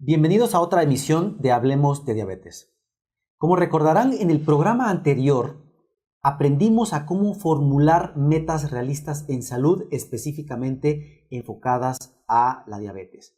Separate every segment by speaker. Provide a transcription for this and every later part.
Speaker 1: Bienvenidos a otra emisión de Hablemos de Diabetes. Como recordarán, en el programa anterior aprendimos a cómo formular metas realistas en salud específicamente enfocadas a la diabetes.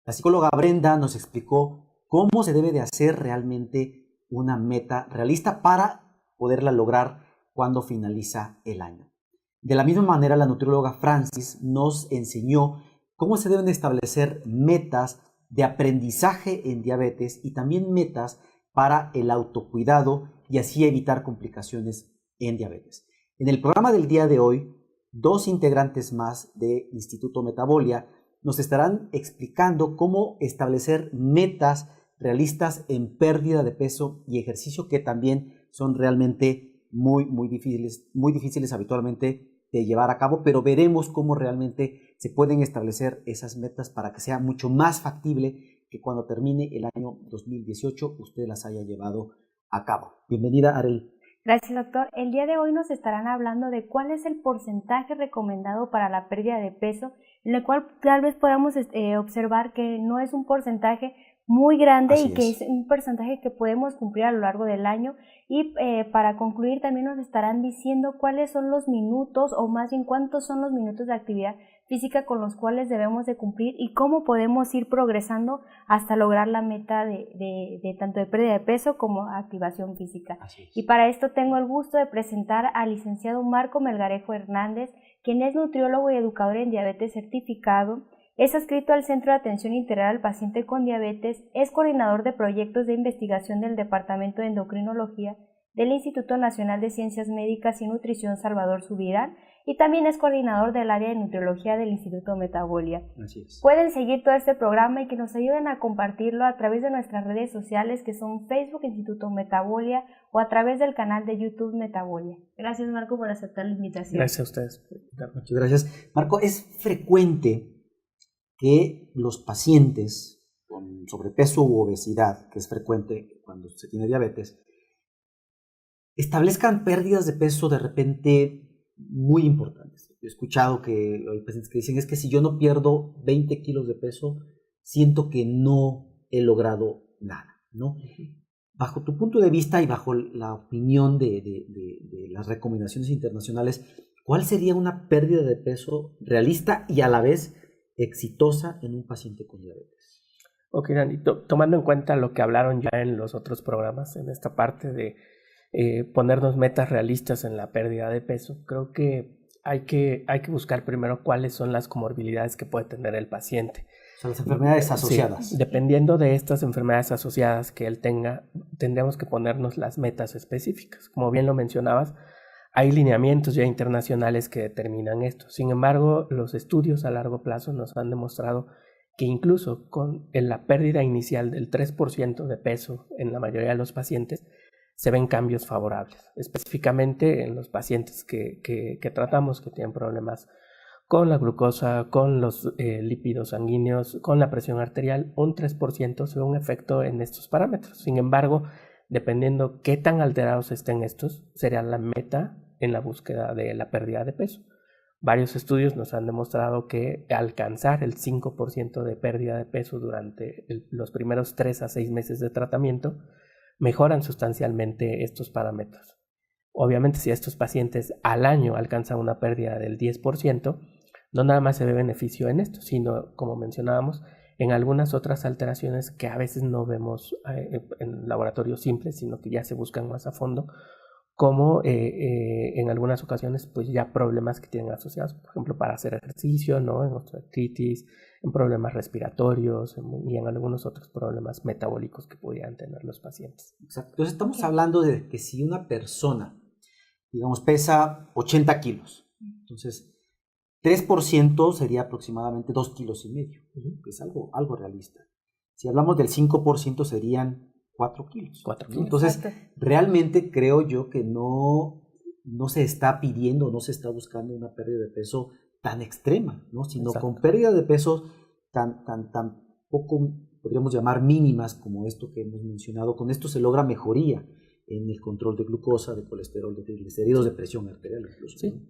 Speaker 1: La psicóloga Brenda nos explicó cómo se debe de hacer realmente una meta realista para poderla lograr cuando finaliza el año. De la misma manera, la nutrióloga Francis nos enseñó cómo se deben establecer metas de aprendizaje en diabetes y también metas para el autocuidado y así evitar complicaciones en diabetes. En el programa del día de hoy, dos integrantes más de Instituto Metabolia nos estarán explicando cómo establecer metas realistas en pérdida de peso y ejercicio, que también son realmente muy difíciles habitualmente de llevar a cabo, pero veremos cómo realmente se pueden establecer esas metas para que sea mucho más factible que cuando termine el año 2018 usted las haya llevado a cabo. Bienvenida, Arely.
Speaker 2: Gracias, doctor. El día de hoy nos estarán hablando de cuál es el porcentaje recomendado para la pérdida de peso, en el cual tal vez podamos observar que no es un porcentaje muy grande. Así y que es un porcentaje que podemos cumplir a lo largo del año. Y para concluir también nos estarán diciendo cuáles son los minutos, o más bien cuántos son los minutos de actividad física con los cuales debemos de cumplir y cómo podemos ir progresando hasta lograr la meta de tanto de pérdida de peso como activación física. Y para esto tengo el gusto de presentar al licenciado Marco Melgarejo Hernández, quien es nutriólogo y educador en diabetes certificado. Es adscrito al Centro de Atención Integral al Paciente con Diabetes, es coordinador de proyectos de investigación del Departamento de Endocrinología del Instituto Nacional de Ciencias Médicas y Nutrición Salvador Subirán y también es coordinador del área de nutriología del Instituto Metabolia.
Speaker 1: Así es.
Speaker 2: Pueden seguir todo este programa y que nos ayuden a compartirlo a través de nuestras redes sociales, que son Facebook Instituto Metabolia, o a través del canal de YouTube Metabolia. Gracias, Marco, por aceptar la invitación.
Speaker 3: Gracias a ustedes.
Speaker 1: Muchas gracias. Marco, es frecuente que los pacientes con sobrepeso u obesidad, que es frecuente cuando se tiene diabetes, establezcan pérdidas de peso de repente muy importantes. He escuchado que hay pacientes que dicen, es que si yo no pierdo 20 kilos de peso, siento que no he logrado nada, ¿no? Bajo tu punto de vista y bajo la opinión de las recomendaciones internacionales, ¿cuál sería una pérdida de peso realista y a la vez exitosa en un paciente con diabetes?
Speaker 3: Ok, Dani, tomando en cuenta lo que hablaron ya en los otros programas, en esta parte de ponernos metas realistas en la pérdida de peso, creo que hay que buscar primero cuáles son las comorbilidades que puede tener el paciente.
Speaker 1: O sea, las enfermedades asociadas.
Speaker 3: Sí, dependiendo de estas enfermedades asociadas que él tenga, tendremos que ponernos las metas específicas. Como bien lo mencionabas, hay lineamientos ya internacionales que determinan esto. Sin embargo, los estudios a largo plazo nos han demostrado que incluso con la pérdida inicial del 3% de peso en la mayoría de los pacientes, se ven cambios favorables, específicamente en los pacientes que tratamos, que tienen problemas con la glucosa, con los lípidos sanguíneos, con la presión arterial. Un 3% se ve un efecto en estos parámetros. Sin embargo, dependiendo qué tan alterados estén estos, será la meta en la búsqueda de la pérdida de peso. Varios estudios nos han demostrado que alcanzar el 5% de pérdida de peso durante los primeros 3 a 6 meses de tratamiento mejoran sustancialmente estos parámetros. Obviamente, si estos pacientes al año alcanzan una pérdida del 10%, no nada más se ve beneficio en esto, sino, como mencionábamos, en algunas otras alteraciones que a veces no vemos en laboratorios simples, sino que ya se buscan más a fondo, como en algunas ocasiones pues ya problemas que tienen asociados, por ejemplo, para hacer ejercicio, ¿no? En osteoartritis, en problemas respiratorios y en algunos otros problemas metabólicos que pudieran tener los pacientes.
Speaker 1: Exacto. Entonces estamos hablando de que si una persona, digamos, pesa 80 kilos, entonces 3% sería aproximadamente 2,5 kilos, que es algo realista. Si hablamos del 5% serían 4 kilos.
Speaker 3: 4 kilos.
Speaker 1: Entonces,
Speaker 2: Exacto.
Speaker 1: realmente creo yo que no se está pidiendo, no se está buscando una pérdida de peso tan extrema, ¿no? Sino
Speaker 3: Exacto.
Speaker 1: con pérdida de peso tan poco, podríamos llamar mínimas como esto que hemos mencionado. Con esto se logra mejoría en el control de glucosa, de colesterol, de triglicéridos, de presión arterial incluso.
Speaker 3: Sí.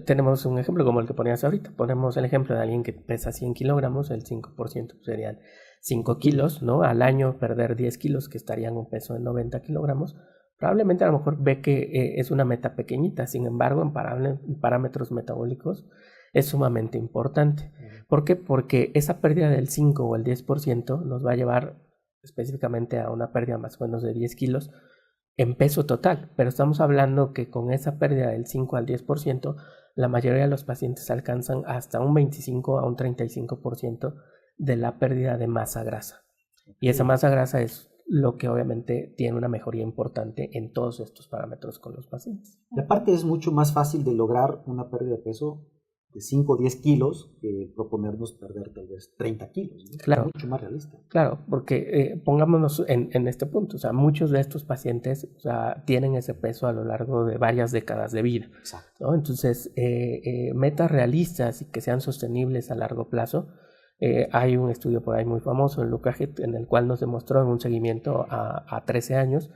Speaker 3: Tenemos un ejemplo como el que ponías ahorita. Ponemos el ejemplo de alguien que pesa 100 kilogramos, el 5% serían 5 kilos, ¿no? Al año perder 10 kilos, que estarían un peso de 90 kilogramos, probablemente a lo mejor ve que es una meta pequeñita. Sin embargo, en parámetros metabólicos es sumamente importante. ¿Por qué? Porque esa pérdida del 5 o el 10% nos va a llevar específicamente a una pérdida más o menos de 10 kilos en peso total, pero estamos hablando que con esa pérdida del 5 al 10%, la mayoría de los pacientes alcanzan hasta un 25 a un 35% de la pérdida de masa grasa. Y esa masa grasa es lo que obviamente tiene una mejoría importante en todos estos parámetros con los pacientes.
Speaker 1: Y aparte es mucho más fácil de lograr una pérdida de peso de 5 o 10 kilos que proponernos perder tal vez 30 kilos, ¿no?
Speaker 3: Claro.
Speaker 1: Es mucho más realista.
Speaker 3: Claro, porque pongámonos en este punto, o sea, muchos de estos pacientes, o sea, tienen ese peso a lo largo de varias décadas de vida, ¿no? Entonces, metas realistas y que sean sostenibles a largo plazo. Hay un estudio por ahí muy famoso, el Lucaget, en el cual nos demostró en un seguimiento a 13 años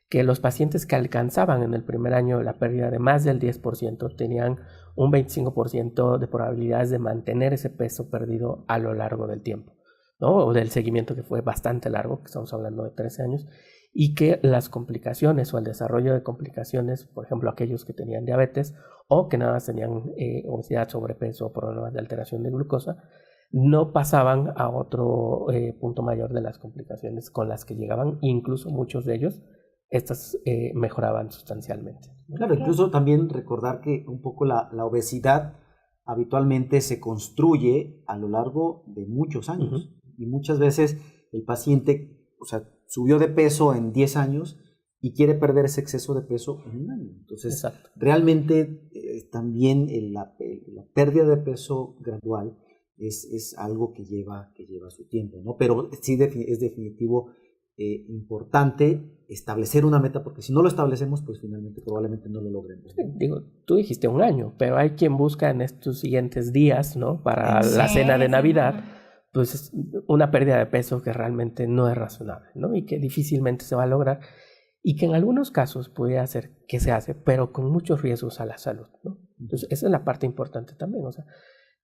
Speaker 3: que los pacientes que alcanzaban en el primer año la pérdida de más del 10% tenían un 25% de probabilidades de mantener ese peso perdido a lo largo del tiempo, ¿no? O del seguimiento, que fue bastante largo, que estamos hablando de 13 años, y que las complicaciones o el desarrollo de complicaciones, por ejemplo, aquellos que tenían diabetes o que nada más tenían obesidad, sobrepeso o problemas de alteración de glucosa, no pasaban a otro punto mayor de las complicaciones con las que llegaban, incluso muchos de ellos estas mejoraban sustancialmente, ¿no?
Speaker 1: Claro, incluso también recordar que un poco la obesidad habitualmente se construye a lo largo de muchos años. Y muchas veces el paciente, o sea, subió de peso en 10 años y quiere perder ese exceso de peso en un año. Entonces,
Speaker 3: Exacto.
Speaker 1: realmente también la pérdida de peso gradual es algo que lleva su tiempo, ¿no? Pero sí es definitivo importante establecer una meta, porque si no lo establecemos, pues finalmente probablemente no lo logremos, ¿no?
Speaker 3: Digo, tú dijiste un año, pero hay quien busca en estos siguientes días, ¿no? Para la cena de Navidad, pues una pérdida de peso que realmente no es razonable, ¿no? Y que difícilmente se va a lograr, y que en algunos casos puede ser que se hace, pero con muchos riesgos a la salud, ¿no? Entonces, esa es la parte importante también, o sea,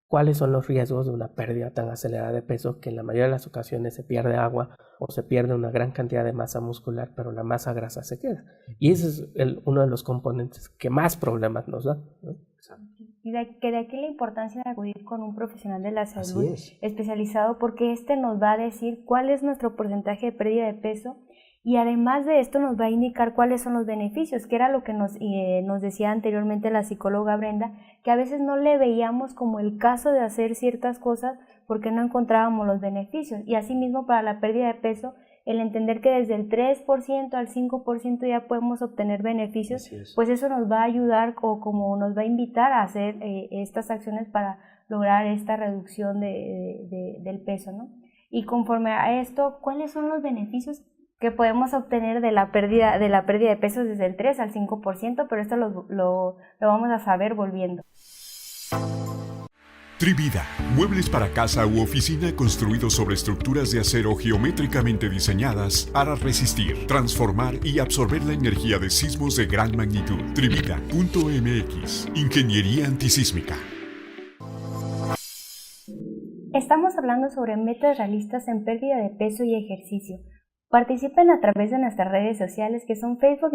Speaker 3: ¿cuáles son los riesgos de una pérdida tan acelerada de peso? Que en la mayoría de las ocasiones se pierde agua o se pierde una gran cantidad de masa muscular, pero la masa grasa se queda. Y ese es uno de los componentes que más problemas nos da, ¿no?
Speaker 2: Y de aquí la importancia de acudir con un profesional de la salud especializado, porque nos va a decir cuál es nuestro porcentaje de pérdida de peso, y además de esto nos va a indicar cuáles son los beneficios, que era lo que nos decía anteriormente la psicóloga Brenda, que a veces no le veíamos como el caso de hacer ciertas cosas porque no encontrábamos los beneficios. Y asimismo, para la pérdida de peso, el entender que desde el 3% al 5% ya podemos obtener beneficios, pues eso nos va a ayudar, o como nos va a invitar a hacer estas acciones para lograr esta reducción del peso, ¿no? Y conforme a esto, ¿cuáles son los beneficios que podemos obtener de la pérdida de peso desde el 3 al 5%? Pero esto lo vamos a saber volviendo.
Speaker 4: Trivida, muebles para casa u oficina construidos sobre estructuras de acero geométricamente diseñadas para resistir, transformar y absorber la energía de sismos de gran magnitud. Trivida.mx, ingeniería antisísmica.
Speaker 2: Estamos hablando sobre metas realistas en pérdida de peso y ejercicio. Participen a través de nuestras redes sociales, que son Facebook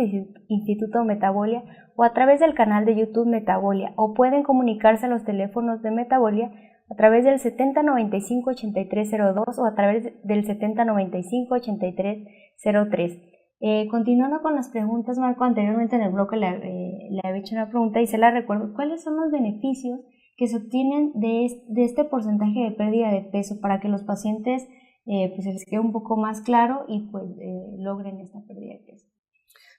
Speaker 2: Instituto Metabolia, o a través del canal de YouTube Metabolia, o pueden comunicarse a los teléfonos de Metabolia a través del 7095-8302 o a través del 7095-8303. Continuando con las preguntas, Marco, anteriormente en el bloque le había hecho una pregunta y se la recuerdo. ¿Cuáles son los beneficios que se obtienen de este porcentaje de pérdida de peso para que los pacientes pues se les quede un poco más claro y pues logren esta pérdida de peso?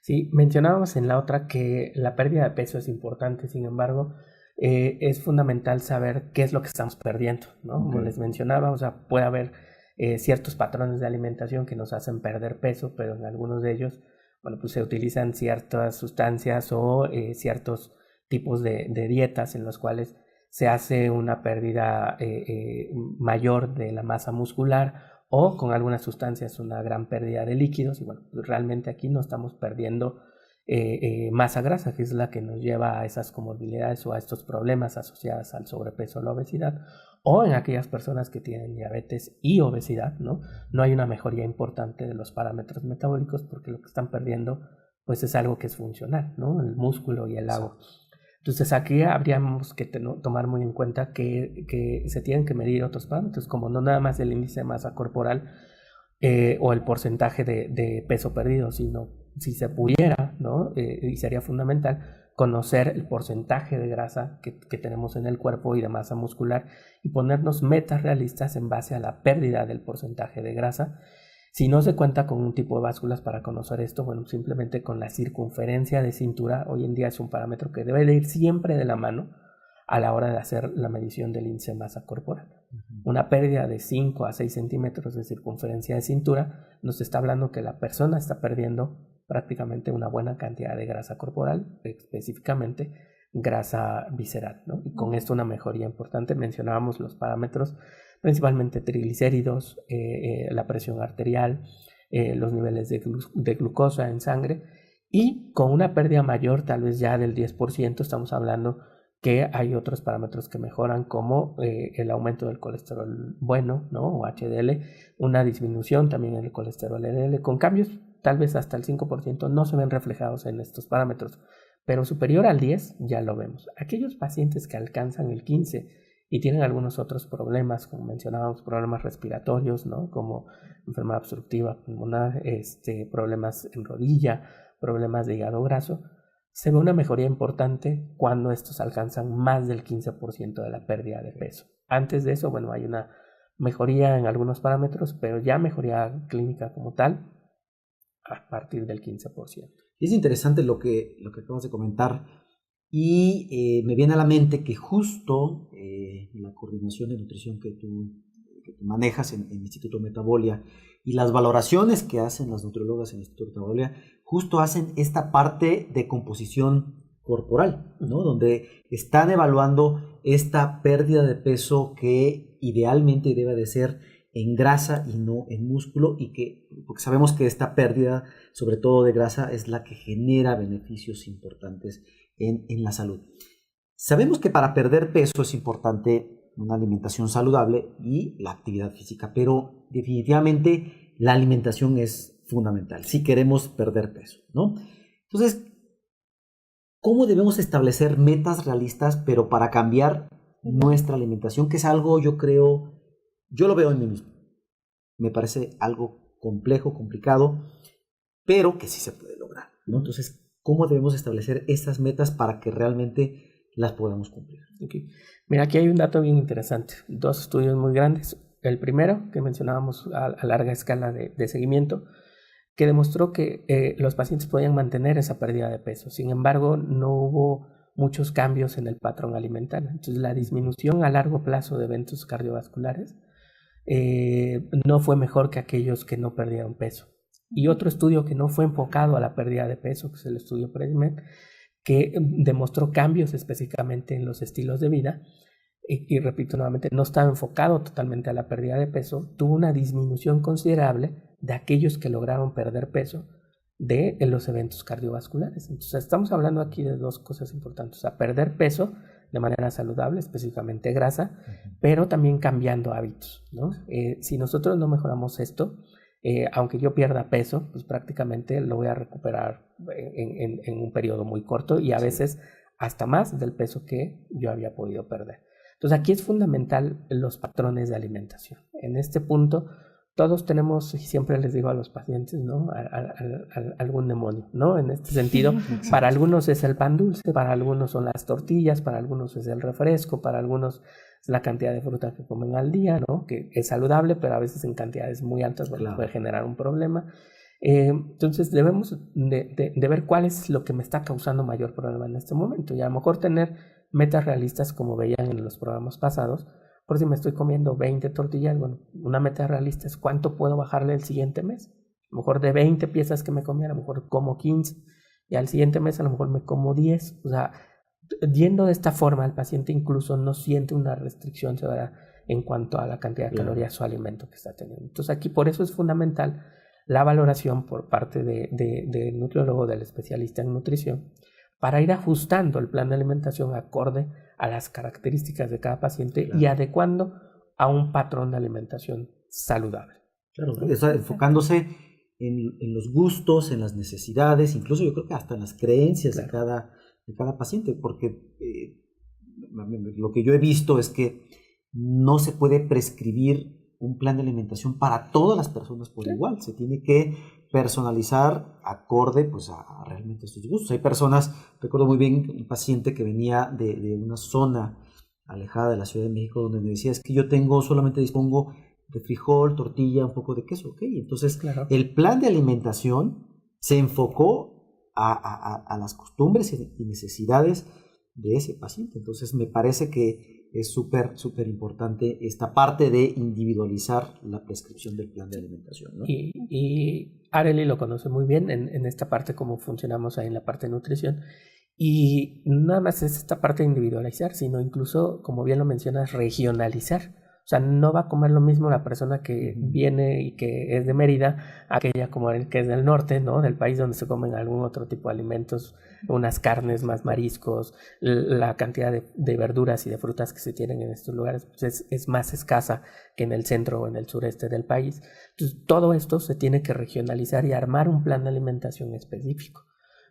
Speaker 3: Sí, mencionábamos en la otra que la pérdida de peso es importante, sin embargo, es fundamental saber qué es lo que estamos perdiendo, ¿no? Como les mencionaba, o sea, puede haber ciertos patrones de alimentación que nos hacen perder peso, pero en algunos de ellos, bueno, pues se utilizan ciertas sustancias o ciertos tipos de dietas en los cuales se hace una pérdida mayor de la masa muscular, o con algunas sustancias una gran pérdida de líquidos, y bueno, realmente aquí no estamos perdiendo masa grasa, que es la que nos lleva a esas comorbilidades o a estos problemas asociados al sobrepeso o la obesidad, o en aquellas personas que tienen diabetes y obesidad, ¿no? No hay una mejoría importante de los parámetros metabólicos porque lo que están perdiendo pues es algo que es funcional, ¿no? El músculo y el agua. Entonces aquí habríamos que tomar muy en cuenta que se tienen que medir otros parámetros, como no nada más el índice de masa corporal o el porcentaje de peso perdido, sino si se pudiera, ¿no? Y sería fundamental conocer el porcentaje de grasa que tenemos en el cuerpo y de masa muscular y ponernos metas realistas en base a la pérdida del porcentaje de grasa. Si no se cuenta con un tipo de básculas para conocer esto, bueno, simplemente con la circunferencia de cintura, hoy en día es un parámetro que debe de ir siempre de la mano a la hora de hacer la medición del índice de masa corporal. Una pérdida de 5 a 6 centímetros de circunferencia de cintura nos está hablando que la persona está perdiendo prácticamente una buena cantidad de grasa corporal, específicamente grasa visceral, ¿no? Y con esto una mejoría importante. Mencionábamos los parámetros, principalmente triglicéridos, la presión arterial, los niveles de glucosa en sangre, y con una pérdida mayor, tal vez ya del 10%, estamos hablando que hay otros parámetros que mejoran, como el aumento del colesterol bueno, ¿no? O HDL, una disminución también en el colesterol LDL, con cambios tal vez hasta el 5% no se ven reflejados en estos parámetros, pero superior al 10 ya lo vemos. Aquellos pacientes que alcanzan el 15 y tienen algunos otros problemas, como mencionábamos, problemas respiratorios, ¿no? Como enfermedad obstructiva pulmonar, problemas en rodilla, problemas de hígado graso, se ve una mejoría importante cuando estos alcanzan más del 15% de la pérdida de peso. Antes de eso, bueno, hay una mejoría en algunos parámetros, pero ya mejoría clínica como tal a partir del 15%.
Speaker 1: Es interesante lo que acabas de comentar, y me viene a la mente que justo la coordinación de nutrición que tú manejas en Instituto Metabolia y las valoraciones que hacen las nutriólogas en Instituto Metabolia justo hacen esta parte de composición corporal, ¿no? Donde están evaluando esta pérdida de peso que idealmente debe de ser en grasa y no en músculo, porque sabemos que esta pérdida, sobre todo de grasa, es la que genera beneficios importantes en la salud. Sabemos que para perder peso es importante una alimentación saludable y la actividad física, pero definitivamente la alimentación es fundamental si queremos perder peso, ¿no? Entonces, ¿cómo debemos establecer metas realistas, pero para cambiar nuestra alimentación? Que es algo, yo lo veo en mí mismo. Me parece algo complejo, complicado, pero que sí se puede lograr, ¿no? Entonces, ¿cómo debemos establecer estas metas para que realmente las podamos cumplir?
Speaker 3: Okay. Mira, aquí hay un dato bien interesante. 2 estudios muy grandes. El primero, que mencionábamos a larga escala de seguimiento, que demostró que los pacientes podían mantener esa pérdida de peso. Sin embargo, no hubo muchos cambios en el patrón alimentario. Entonces, la disminución a largo plazo de eventos cardiovasculares no fue mejor que aquellos que no perdieron peso. Y otro estudio que no fue enfocado a la pérdida de peso, que es el estudio PREDIMED, que demostró cambios específicamente en los estilos de vida, y repito nuevamente, no estaba enfocado totalmente a la pérdida de peso, tuvo una disminución considerable de aquellos que lograron perder peso de los eventos cardiovasculares. Entonces estamos hablando aquí de 2 cosas importantes: a perder peso de manera saludable, específicamente grasa, pero también cambiando hábitos, ¿no? Si nosotros no mejoramos esto, aunque yo pierda peso, pues prácticamente lo voy a recuperar en un periodo muy corto, y a veces hasta más del peso que yo había podido perder. Entonces aquí es fundamental los patrones de alimentación. En este punto todos tenemos, y siempre les digo a los pacientes, ¿no? Algún demonio, ¿no? En este sentido, para algunos es el pan dulce, para algunos son las tortillas, para algunos es el refresco, para algunos es la cantidad de fruta que comen al día, ¿no? Que es saludable, pero a veces en cantidades muy altas puede generar un problema. Entonces debemos de ver cuál es lo que me está causando mayor problema en este momento, y a lo mejor tener metas realistas, como veían en los programas pasados. Por si me estoy comiendo 20 tortillas, bueno, una meta realista es cuánto puedo bajarle el siguiente mes. A lo mejor de 20 piezas que me comía, a lo mejor como 15, y al siguiente mes a lo mejor me como 10. O sea, yendo de esta forma, el paciente incluso no siente una restricción severa en cuanto a la cantidad de calorías o alimento que está teniendo. Entonces aquí por eso es fundamental la valoración por parte del nutriólogo, del especialista en nutrición, para ir ajustando el plan de alimentación acorde a las características de cada paciente y adecuando a un patrón de alimentación saludable.
Speaker 1: Claro, enfocándose en los gustos, en las necesidades, incluso yo creo que hasta en las creencias de cada paciente, porque lo que yo he visto es que no se puede prescribir un plan de alimentación para todas las personas por igual. Se tiene que personalizar acorde pues, a realmente estos gustos. Hay personas, recuerdo muy bien un paciente que venía de una zona alejada de la Ciudad de México donde me decía, es que yo solamente dispongo de frijol, tortilla, un poco de queso. Okay. Entonces, el plan de alimentación se enfocó a las costumbres y necesidades de ese paciente. Entonces, me parece que es súper importante esta parte de individualizar la prescripción del plan de alimentación, ¿no?
Speaker 3: Y Arely lo conoce muy bien en esta parte, cómo funcionamos ahí en la parte de nutrición. Y nada más es esta parte de individualizar, sino incluso, como bien lo mencionas, regionalizar. O sea, no va a comer lo mismo la persona que viene y que es de Mérida, aquella como el que es del norte, ¿no? Del país donde se comen algún otro tipo de alimentos, unas carnes, más mariscos, la cantidad de verduras y de frutas que se tienen en estos lugares pues es más escasa que en el centro o en el sureste del país. Entonces, todo esto se tiene que regionalizar y armar un plan de alimentación específico.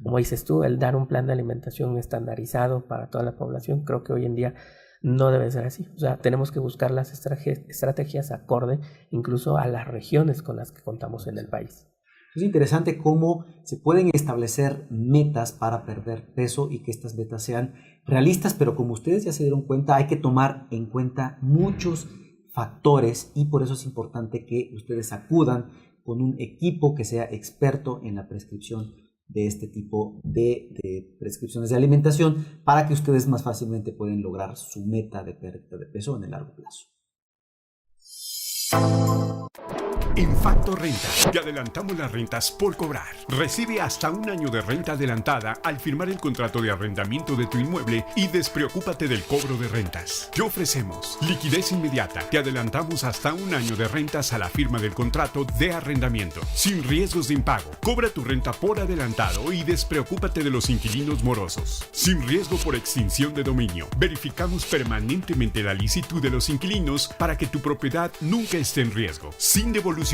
Speaker 3: Como dices tú, el dar un plan de alimentación estandarizado para toda la población, creo que hoy en día no debe ser así. O sea, tenemos que buscar las estrategias acorde incluso a las regiones con las que contamos en el país.
Speaker 1: Es interesante cómo se pueden establecer metas para perder peso y que estas metas sean realistas, pero como ustedes ya se dieron cuenta, hay que tomar en cuenta muchos factores y por eso es importante que ustedes acudan con un equipo que sea experto en la prescripción de este tipo de prescripciones de alimentación para que ustedes más fácilmente puedan lograr su meta de pérdida de peso en el largo plazo.
Speaker 4: En Factor Renta te adelantamos las rentas por cobrar. Recibe hasta un año de renta adelantada al firmar el contrato de arrendamiento de tu inmueble y despreocúpate del cobro de rentas. Te ofrecemos liquidez inmediata. Te adelantamos hasta un año de rentas a la firma del contrato de arrendamiento. Sin riesgos de impago. Cobra tu renta por adelantado y despreocúpate de los inquilinos morosos. Sin riesgo por extinción de dominio. Verificamos permanentemente la licitud de los inquilinos para que tu propiedad nunca esté en riesgo. Sin devolución.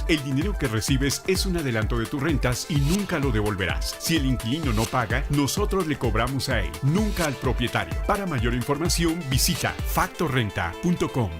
Speaker 4: El dinero que recibes es un adelanto de tus rentas y nunca lo devolverás. Si el inquilino no paga, nosotros le cobramos a él, nunca al propietario. Para mayor información, visita factorrenta.com.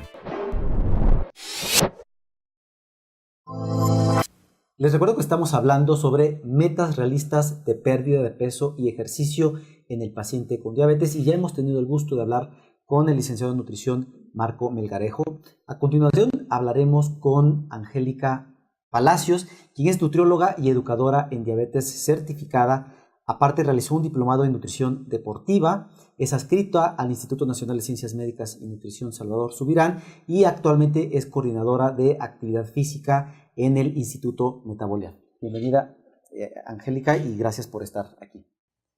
Speaker 1: Les recuerdo que estamos hablando sobre metas realistas de pérdida de peso y ejercicio en el paciente con diabetes y ya hemos tenido el gusto de hablar con el licenciado en nutrición Marco Melgarejo. A continuación hablaremos con Angélica Palacios, quien es nutrióloga y educadora en diabetes certificada. Aparte realizó un diplomado en nutrición deportiva, es adscrita al Instituto Nacional de Ciencias Médicas y Nutrición Salvador Subirán y actualmente es coordinadora de actividad física en el Instituto Metabolian. Bienvenida, Angélica, y gracias por estar aquí.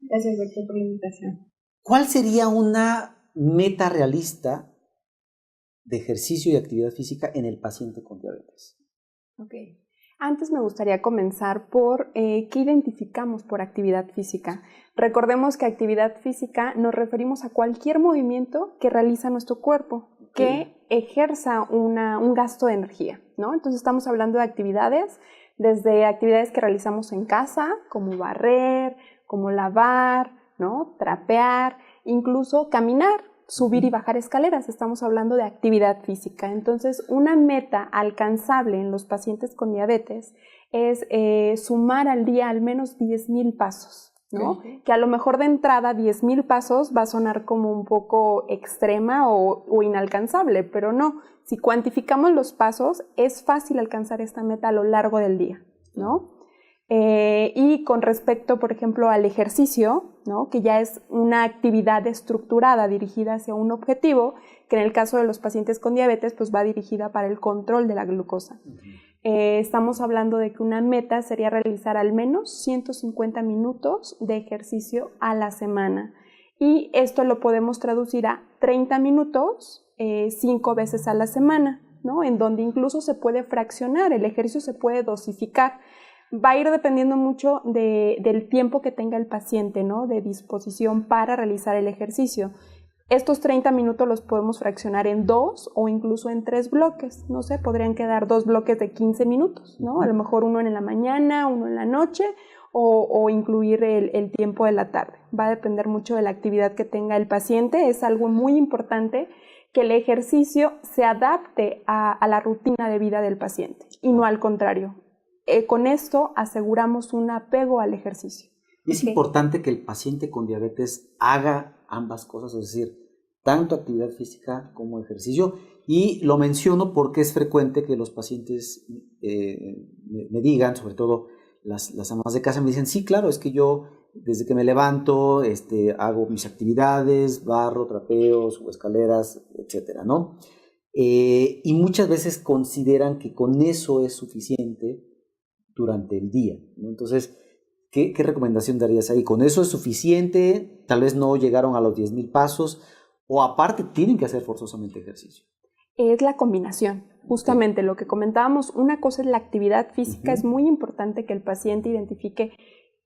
Speaker 5: Gracias, doctor, por la invitación.
Speaker 1: ¿Cuál sería una meta realista de ejercicio y actividad física en el paciente con diabetes?
Speaker 5: Ok. Antes me gustaría comenzar por qué identificamos por actividad física. Recordemos que actividad física nos referimos a cualquier movimiento que realiza nuestro cuerpo, que ejerza un gasto de energía, ¿no? Entonces estamos hablando de actividades, desde actividades que realizamos en casa, como barrer, como lavar, ¿no? Trapear, incluso caminar, subir y bajar escaleras. Estamos hablando de actividad física. Entonces, una meta alcanzable en los pacientes con diabetes es sumar al día al menos 10,000 pasos, ¿no? Que a lo mejor de entrada 10,000 pasos va a sonar como un poco extrema o inalcanzable, pero no. Si cuantificamos los pasos, es fácil alcanzar esta meta a lo largo del día, ¿no? Y con respecto, por ejemplo, al ejercicio, ¿no? Que ya es una actividad estructurada dirigida hacia un objetivo, que en el caso de los pacientes con diabetes pues va dirigida para el control de la glucosa. Estamos hablando de que una meta sería realizar al menos 150 minutos de ejercicio a la semana y esto lo podemos traducir a 30 minutos 5 veces a la semana. ¿no? En donde incluso se puede fraccionar, el ejercicio se puede dosificar. Va a ir dependiendo mucho del tiempo que tenga el paciente, ¿no? De disposición para realizar el ejercicio. Estos 30 minutos los podemos fraccionar en 2 o incluso en 3 bloques, no sé, podrían quedar 2 bloques de 15 minutos, ¿no? A lo mejor uno en la mañana, uno en la noche o incluir el tiempo de la tarde. Va a depender mucho de la actividad que tenga el paciente. Es algo muy importante que el ejercicio se adapte a la rutina de vida del paciente y no al contrario. Con esto aseguramos un apego al ejercicio.
Speaker 1: Y es importante que el paciente con diabetes haga ambas cosas, es decir, tanto actividad física como ejercicio. Y lo menciono porque es frecuente que los pacientes me digan, sobre todo las amas de casa, me dicen, sí, claro, es que yo desde que me levanto hago mis actividades, barro, trapeo, subo escaleras, etcétera, ¿no? Y muchas veces consideran que con eso es suficiente durante el día, ¿no? Entonces, ¿qué recomendación darías ahí? ¿Con eso es suficiente? Tal vez no llegaron a los 10,000 pasos o aparte tienen que hacer forzosamente ejercicio.
Speaker 5: Es la combinación. Justamente lo que comentábamos, una cosa es la actividad física, es muy importante que el paciente identifique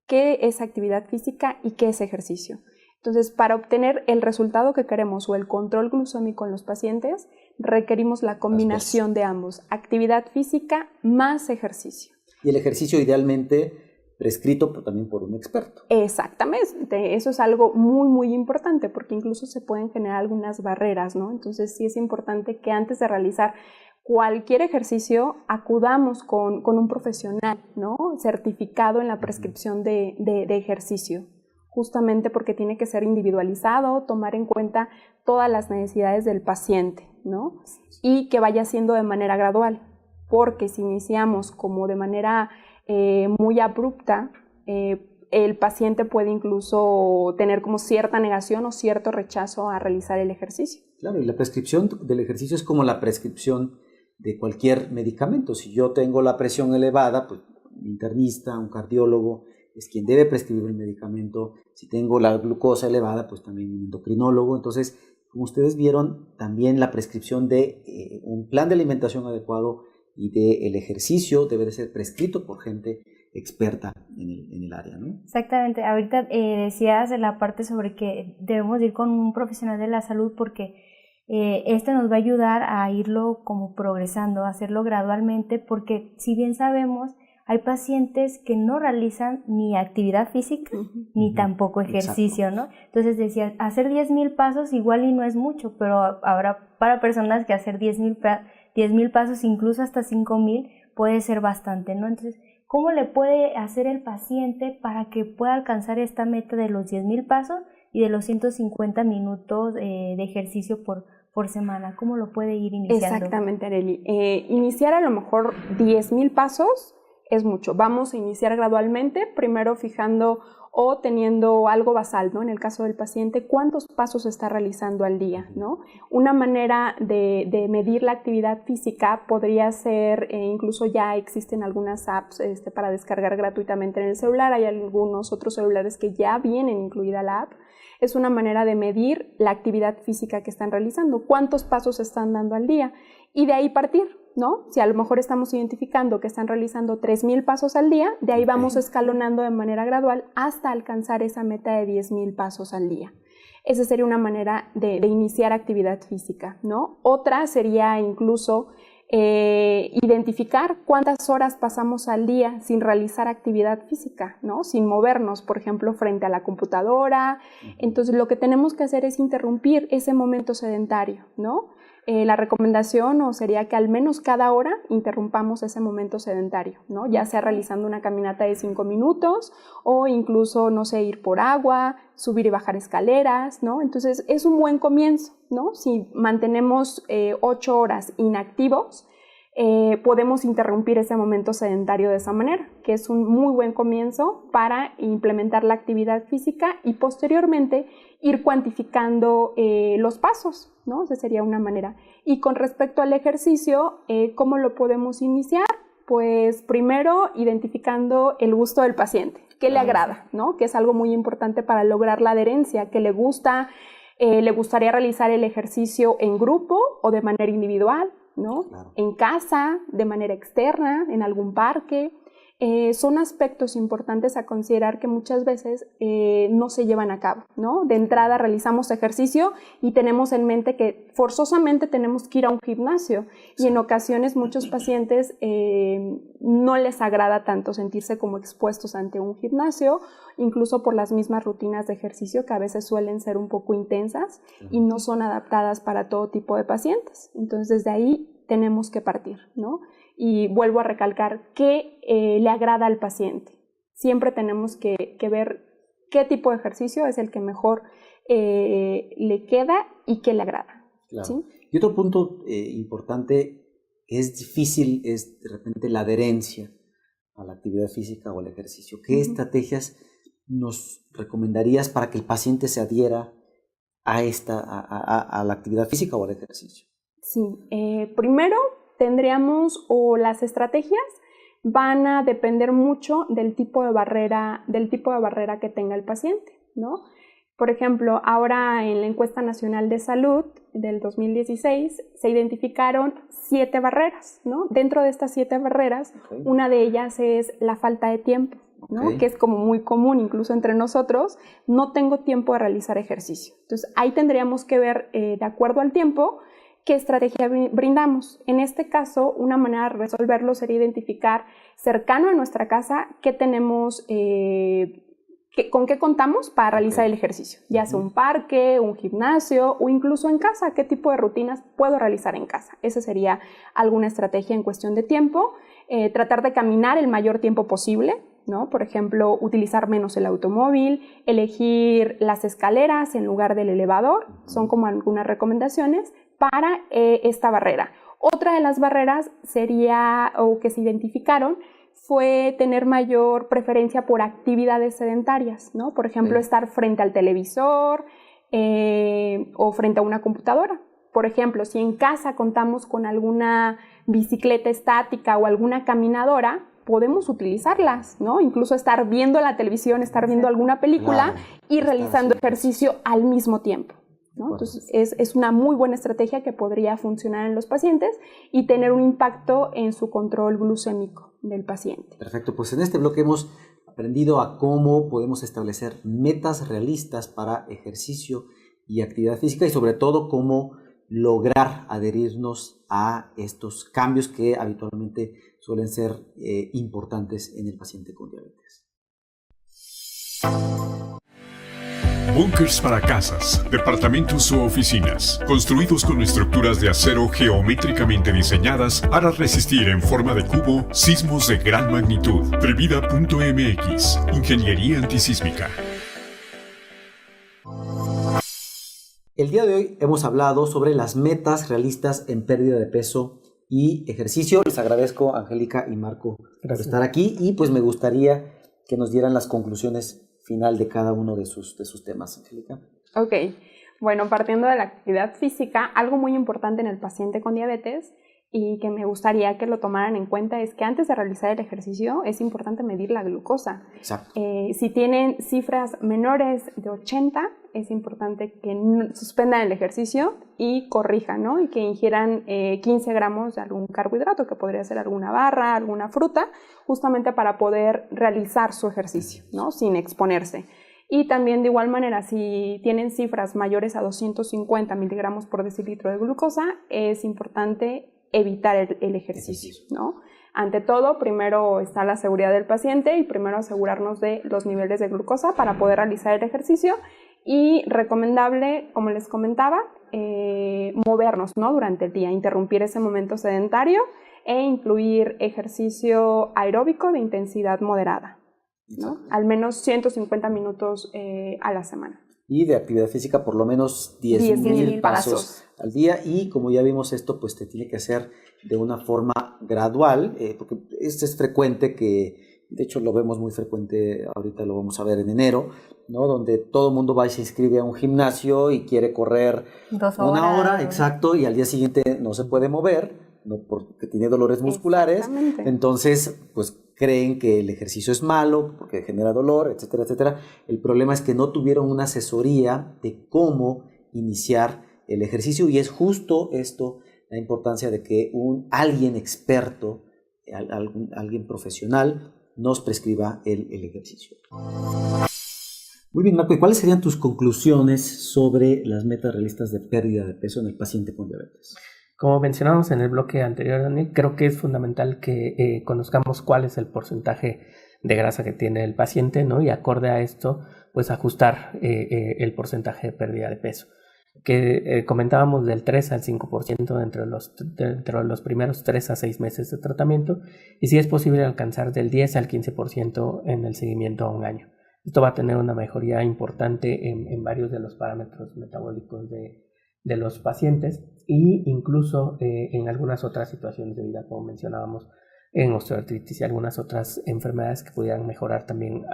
Speaker 5: qué es actividad física y qué es ejercicio. Entonces, para obtener el resultado que queremos o el control glucémico en los pacientes, requerimos la combinación de ambos, actividad física más ejercicio.
Speaker 1: Y el ejercicio idealmente prescrito también por un experto.
Speaker 5: Exactamente, eso es algo muy, muy importante porque incluso se pueden generar algunas barreras, ¿no? Entonces sí es importante que antes de realizar cualquier ejercicio acudamos con un profesional, ¿no? Certificado en la prescripción de ejercicio, justamente porque tiene que ser individualizado, tomar en cuenta todas las necesidades del paciente, ¿no? Y que vaya siendo de manera gradual, porque si iniciamos como de manera muy abrupta, el paciente puede incluso tener como cierta negación o cierto rechazo a realizar el ejercicio.
Speaker 1: Claro, y la prescripción del ejercicio es como la prescripción de cualquier medicamento. Si yo tengo la presión elevada, pues un internista, un cardiólogo es quien debe prescribir el medicamento. Si tengo la glucosa elevada, pues también un endocrinólogo. Entonces, como ustedes vieron, también la prescripción de un plan de alimentación adecuado y del ejercicio debe de ser prescrito por gente experta en el área, ¿no?
Speaker 2: Exactamente. Ahorita decías de la parte sobre que debemos ir con un profesional de la salud porque nos va a ayudar a irlo como progresando, a hacerlo gradualmente, porque si bien sabemos, hay pacientes que no realizan ni actividad física ni tampoco ejercicio, ¿no? Entonces decía, hacer 10,000 pasos igual y no es mucho, pero habrá para personas que hacer 10,000 pasos, incluso hasta 5,000, puede ser bastante, ¿no? Entonces, ¿cómo le puede hacer el paciente para que pueda alcanzar esta meta de los 10,000 pasos y de los 150 minutos de ejercicio por semana? ¿Cómo lo puede ir iniciando?
Speaker 5: Exactamente, Arely. Iniciar a lo mejor 10,000 pasos es mucho. Vamos a iniciar gradualmente, primero fijando o teniendo algo basal, ¿no? En el caso del paciente, ¿cuántos pasos está realizando al día, ¿no? Una manera de medir la actividad física podría ser, incluso ya existen algunas apps para descargar gratuitamente en el celular, hay algunos otros celulares que ya vienen incluida la app. Es una manera de medir la actividad física que están realizando, cuántos pasos están dando al día y de ahí partir, ¿no? Si a lo mejor estamos identificando que están realizando 3,000 pasos al día, de ahí vamos escalonando de manera gradual hasta alcanzar esa meta de 10,000 pasos al día. Esa sería una manera de iniciar actividad física, ¿no? Otra sería incluso identificar cuántas horas pasamos al día sin realizar actividad física, ¿no? Sin movernos, por ejemplo, frente a la computadora. Entonces, lo que tenemos que hacer es interrumpir ese momento sedentario, ¿no? La recomendación sería que al menos cada hora interrumpamos ese momento sedentario, ¿no? Ya sea realizando una caminata de 5 minutos o incluso, no sé, ir por agua, subir y bajar escaleras, ¿no? Entonces es un buen comienzo, ¿no? Si mantenemos 8 horas inactivos, podemos interrumpir ese momento sedentario de esa manera, que es un muy buen comienzo para implementar la actividad física y posteriormente ir cuantificando los pasos, ¿no? Esa sería una manera. Y con respecto al ejercicio, ¿cómo lo podemos iniciar? Pues primero identificando el gusto del paciente, qué le agrada, ¿no? Que es algo muy importante para lograr la adherencia, que le gusta, le gustaría realizar el ejercicio en grupo o de manera individual, ¿no?
Speaker 1: Claro.
Speaker 5: En casa, de manera externa, en algún parque. Son aspectos importantes a considerar que muchas veces no se llevan a cabo, ¿no? De entrada realizamos ejercicio y tenemos en mente que forzosamente tenemos que ir a un gimnasio y en ocasiones muchos pacientes no les agrada tanto sentirse como expuestos ante un gimnasio, incluso por las mismas rutinas de ejercicio que a veces suelen ser un poco intensas y no son adaptadas para todo tipo de pacientes. Entonces desde ahí tenemos que partir, ¿no? Y vuelvo a recalcar qué le agrada al paciente. Siempre tenemos que ver qué tipo de ejercicio es el que mejor le queda y qué le agrada.
Speaker 1: Claro.
Speaker 5: ¿Sí?
Speaker 1: Y otro punto importante que es difícil es de repente la adherencia a la actividad física o al ejercicio. ¿Qué estrategias nos recomendarías para que el paciente se adhiera a la actividad física o al ejercicio?
Speaker 5: Sí, primero tendríamos las estrategias van a depender mucho del tipo de barrera que tenga el paciente, ¿no? Por ejemplo, ahora en la Encuesta Nacional de Salud del 2016 se identificaron 7 barreras, ¿no? Dentro de estas 7 barreras, una de ellas es la falta de tiempo, ¿no? Que es como muy común incluso entre nosotros, no tengo tiempo de realizar ejercicio. Entonces ahí tendríamos que ver, de acuerdo al tiempo, qué estrategia brindamos. En este caso, una manera de resolverlo sería identificar cercano a nuestra casa qué tenemos, con qué contamos para realizar el ejercicio, ya sea un parque, un gimnasio o incluso en casa, qué tipo de rutinas puedo realizar en casa. Esa sería alguna estrategia en cuestión de tiempo. Tratar de caminar el mayor tiempo posible, ¿no? Por ejemplo, utilizar menos el automóvil, elegir las escaleras en lugar del elevador, son como algunas recomendaciones para esta barrera. Otra de las barreras sería, o que se identificaron, fue tener mayor preferencia por actividades sedentarias, ¿no? Por ejemplo, estar frente al televisor o frente a una computadora. Por ejemplo, si en casa contamos con alguna bicicleta estática o alguna caminadora, podemos utilizarlas, ¿no? Incluso estar viendo la televisión, estar viendo alguna película y realizando ejercicio al mismo tiempo, ¿no? Entonces es una muy buena estrategia que podría funcionar en los pacientes y tener un impacto en su control glucémico del paciente.
Speaker 1: Perfecto, pues en este bloque hemos aprendido a cómo podemos establecer metas realistas para ejercicio y actividad física y sobre todo cómo lograr adherirnos a estos cambios que habitualmente suelen ser importantes en el paciente con diabetes.
Speaker 4: Búnkers para casas, departamentos u oficinas, construidos con estructuras de acero geométricamente diseñadas para resistir en forma de cubo sismos de gran magnitud. Trivida.mx, Ingeniería Antisísmica.
Speaker 1: El día de hoy hemos hablado sobre las metas realistas en pérdida de peso y ejercicio. Les agradezco, Angélica y Marco, por estar aquí y pues me gustaría que nos dieran las conclusiones final de cada uno de sus temas, Angélica.
Speaker 5: Ok, bueno, partiendo de la actividad física, algo muy importante en el paciente con diabetes y que me gustaría que lo tomaran en cuenta es que antes de realizar el ejercicio es importante medir la glucosa.
Speaker 1: Exacto.
Speaker 5: Si tienen cifras menores de 80, es importante que suspendan el ejercicio y corrijan, ¿no? Y que ingieran 15 gramos de algún carbohidrato, que podría ser alguna barra, alguna fruta, justamente para poder realizar su ejercicio, ¿no? Sin exponerse. Y también de igual manera, si tienen cifras mayores a 250 miligramos por decilitro de glucosa, es importante evitar el ejercicio, ¿no? Ante todo, primero está la seguridad del paciente y primero asegurarnos de los niveles de glucosa para poder realizar el ejercicio y recomendable, como les comentaba, movernos, ¿no? Durante el día, interrumpir ese momento sedentario e incluir ejercicio aeróbico de intensidad moderada, ¿no? Al menos 150 minutos a la semana.
Speaker 1: Y de actividad física por lo menos 10,000 pasos al día y como ya vimos esto pues te tiene que hacer de una forma gradual porque esto es frecuente que de hecho lo vemos muy frecuente ahorita lo vamos a ver en enero, ¿no? Donde todo el mundo va y se inscribe a un gimnasio y quiere correr
Speaker 2: 2 horas.
Speaker 1: 1 hora, exacto, y al día siguiente no se puede mover, no porque tiene dolores musculares, entonces pues creen que el ejercicio es malo porque genera dolor, etcétera, etcétera. El problema es que no tuvieron una asesoría de cómo iniciar el ejercicio y es justo esto la importancia de que alguien experto, alguien profesional, nos prescriba el ejercicio. Muy bien, Marco, ¿y cuáles serían tus conclusiones sobre las metas realistas de pérdida de peso en el paciente con diabetes?
Speaker 3: Como mencionamos en el bloque anterior, Daniel, creo que es fundamental que conozcamos cuál es el porcentaje de grasa que tiene el paciente, ¿no? Y acorde a esto, pues ajustar el porcentaje de pérdida de peso. Que comentábamos del 3 al 5% dentro de los primeros 3 a 6 meses de tratamiento, y si es posible alcanzar del 10 al 15% en el seguimiento a un año. Esto va a tener una mejoría importante en varios de los parámetros metabólicos de los pacientes, e incluso en algunas otras situaciones de vida, como mencionábamos, en osteoartritis y algunas otras enfermedades que pudieran mejorar también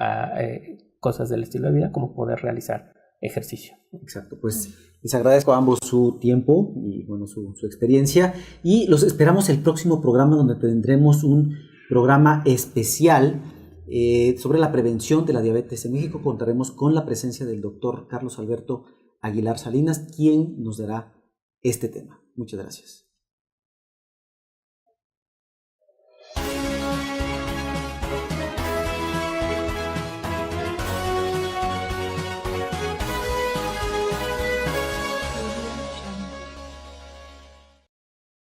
Speaker 3: cosas del estilo de vida, como poder realizar ejercicio.
Speaker 1: Exacto, pues les agradezco a ambos su tiempo y bueno, su experiencia, y los esperamos el próximo programa, donde tendremos un programa especial sobre la prevención de la diabetes en México. Contaremos con la presencia del doctor Carlos Alberto Aguilar Salinas, quien nos dará este tema. Muchas gracias.